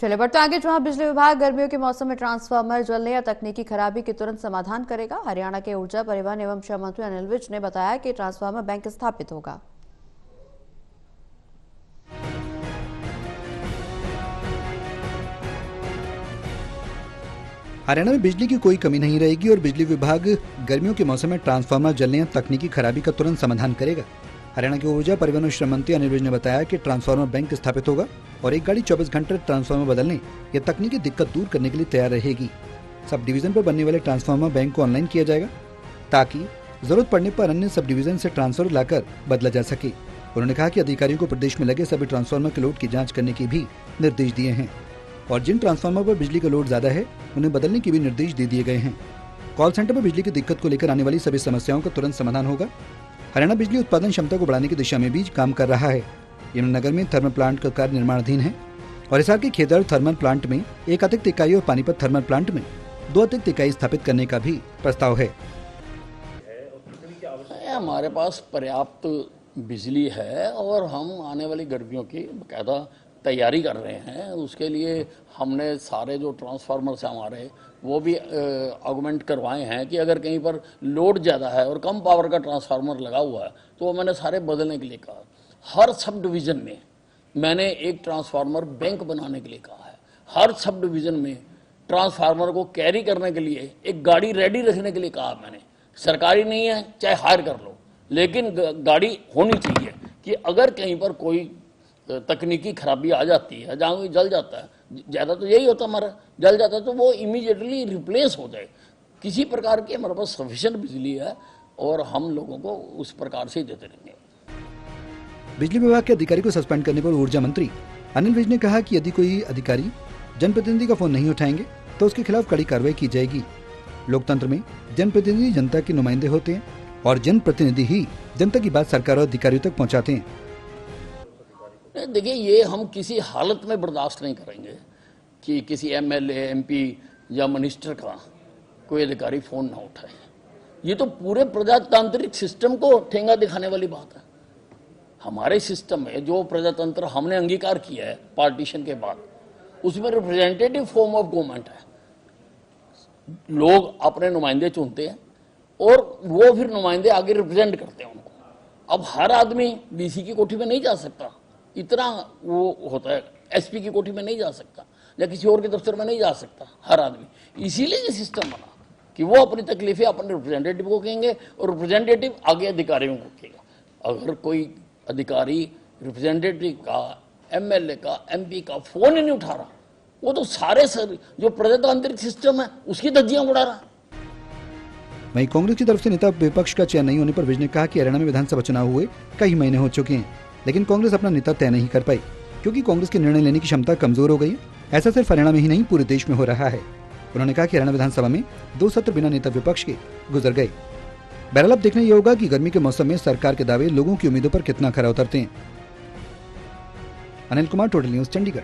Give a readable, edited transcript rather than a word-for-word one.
चलिए बढ़ते आगे, जहां बिजली विभाग गर्मियों के मौसम में ट्रांसफार्मर जलने या तकनीकी खराबी की तुरंत समाधान करेगा। हरियाणा के ऊर्जा परिवहन एवं श्रम मंत्री अनिल विज ने बताया कि ट्रांसफार्मर बैंक स्थापित होगा। हरियाणा में बिजली की कोई कमी नहीं रहेगी और बिजली विभाग गर्मियों के मौसम में ट्रांसफार्मर जलने या तकनीकी खराबी का तुरंत समाधान करेगा। हरियाणा के ऊर्जा परिवहन और श्रम मंत्री अनिल विज ने बताया कि ट्रांसफार्मर बैंक स्थापित होगा और एक गाड़ी 24 घंटे ट्रांसफार्मर बदलने या तकनीकी दिक्कत दूर करने के लिए तैयार रहेगी। सब डिवीजन पर बनने वाले ट्रांसफार्मर बैंक को ऑनलाइन किया जाएगा ताकि जरूरत पड़ने पर अन्य सब डिवीजन से ट्रांसफर लाकर बदला जा सके। उन्होंने कहा कि अधिकारियों को प्रदेश में लगे सभी ट्रांसफार्मर के लोड की जाँच करने के भी निर्देश दिए हैं और जिन ट्रांसफार्मर पर बिजली का लोड ज्यादा है उन्हें बदलने के भी निर्देश दे दिए गए हैं। कॉल सेंटर पर बिजली की दिक्कत को लेकर आने वाली सभी समस्याओं का तुरंत समाधान होगा। हरियाणा बिजली उत्पादन क्षमता को बढ़ाने की दिशा में भी काम कर रहा है। यमुनानगर में थर्मल प्लांट का कार्य निर्माणाधीन है और हिसार के खेदड़ थर्मल प्लांट में एक अतिरिक्त इकाई और पानीपत थर्मल प्लांट में 2 अतिरिक्त इकाई स्थापित करने का भी प्रस्ताव है। हमारे पास पर्याप्त बिजली है और हम आने वाली गर्मियों की बाकायदा तैयारी कर रहे हैं। उसके लिए हमने सारे जो ट्रांसफार्मर्स हैं हमारे वो भी ऑगमेंट करवाए हैं कि अगर कहीं पर लोड ज़्यादा है और कम पावर का ट्रांसफार्मर लगा हुआ है तो वो मैंने सारे बदलने के लिए कहा। हर सब डिवीज़न में मैंने एक ट्रांसफार्मर बैंक बनाने के लिए कहा है। हर सब डिवीज़न में ट्रांसफार्मर को कैरी करने के लिए एक गाड़ी रेडी रखने के लिए कहा मैंने। सरकारी नहीं है चाहे हायर कर लो, लेकिन गाड़ी होनी चाहिए कि अगर कहीं पर कोई तकनीकी खराबी आ जाती है, जहाँ कोई जल जाता है, ज़्यादा तो यही होता हमारा, जल जाता है तो वो इमीडिएटली रिप्लेस हो जाए। किसी प्रकार की हमारे पास सफिशिएंट बिजली है और हम लोगों को उस प्रकार से देते रहेंगे। बिजली विभाग के अधिकारी को सस्पेंड करने पर ऊर्जा मंत्री अनिल विज ने कहा कि यदि कोई अधिकारी जनप्रतिनिधि का फोन नहीं उठाएंगे तो उसके खिलाफ कड़ी कार्रवाई की जाएगी। लोकतंत्र में जनप्रतिनिधि जनता के नुमाइंदे होते हैं और जनप्रतिनिधि ही जनता की बात सरकार और अधिकारियों तक पहुंचाते हैं। देखिए, ये हम किसी हालत में बर्दाश्त नहीं करेंगे कि किसी एमएलए, एमपी या मिनिस्टर का कोई अधिकारी फ़ोन ना उठाए। ये तो पूरे प्रजातांत्रिक सिस्टम को ठेंगा दिखाने वाली बात है। हमारे सिस्टम में जो प्रजातंत्र हमने अंगीकार किया है पार्टीशन के बाद, उसमें रिप्रेजेंटेटिव फॉर्म ऑफ गवर्नमेंट है। लोग अपने नुमाइंदे चुनते हैं और वो फिर नुमाइंदे आगे रिप्रेजेंट करते हैं उनको। अब हर आदमी डीसी की कोठी में नहीं जा सकता, इतना वो होता है, एसपी की कोठी में नहीं जा सकता या किसी और के दफ्तर में नहीं जा सकता हर आदमी। इसीलिए ये सिस्टम बना कि वो अपनी तकलीफें अपने रिप्रेजेंटेटिव को कहेंगे और रिप्रेजेंटेटिव आगे अधिकारियों को कहेगा। अगर कोई अधिकारी रिप्रेजेंटेटिव का, एमएलए का, एमपी का फोन ही नहीं उठा रहा, वो तो सारे जो प्रजातांत्रिक सिस्टम है उसकी धज्जियां उड़ा रहा। वहीं कांग्रेस की तरफ से नेता विपक्ष का चयन नहीं होने पर विज ने कहा कि हरियाणा में विधानसभा चुनाव हुए कई महीने हो चुके हैं, लेकिन कांग्रेस अपना नेता तय नहीं कर पाई क्योंकि कांग्रेस की निर्णय लेने की क्षमता कमजोर हो गई है। ऐसा सिर्फ हरियाणा में ही नहीं पूरे देश में हो रहा है। उन्होंने कहा कि हरियाणा विधानसभा में 2 सत्र बिना नेता विपक्ष के गुजर गए। बहरहाल अब देखना यह होगा कि गर्मी के मौसम में सरकार के दावे लोगों की उम्मीदों पर कितना खरा उतरते हैं। Anil Kumar, total news, Chandigarh.